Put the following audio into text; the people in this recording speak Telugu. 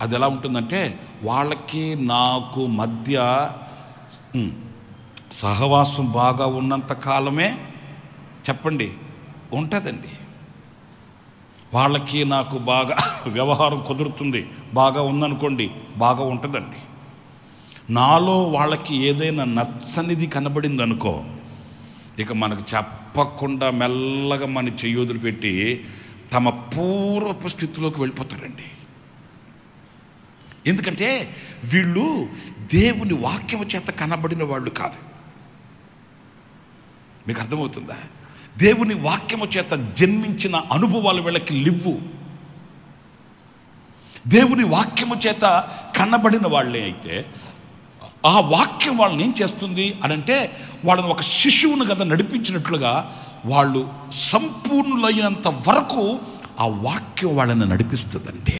అది ఎలా ఉంటుందంటే, వాళ్ళకి నాకు మధ్య సహవాసం బాగా ఉన్నంత కాలమే చెప్పండి ఉంటుందండి. వాళ్ళకి నాకు బాగా వ్యవహారం కుదురుతుంది, బాగా ఉందనుకోండి, బాగా ఉంటుందండి. నాలో వాళ్ళకి ఏదైనా నచ్చనిది కనబడింది అనుకో, ఇక మనకు చెప్పకుండా మెల్లగా మన చెయ్యొదులు పెట్టి తమ పూర్వపు స్థితిలోకి వెళ్ళిపోతారండి. ఎందుకంటే వీళ్ళు దేవుని వాక్యము చేత కనబడిన వాళ్ళు కాదు. మీకు అర్థమవుతుందా? దేవుని వాక్యము చేత జన్మించిన అనుభవాలు వీళ్ళకి లివ్వు. దేవుని వాక్యము చేత కనబడిన వాళ్ళే అయితే ఆ వాక్యం వాళ్ళని ఏం చేస్తుంది అనంటే, వాళ్ళని ఒక శిశువును కదా నడిపించినట్లుగా వాళ్ళు సంపూర్ణులైనంత వరకు ఆ వాక్యం వాళ్ళని నడిపిస్తుందండి.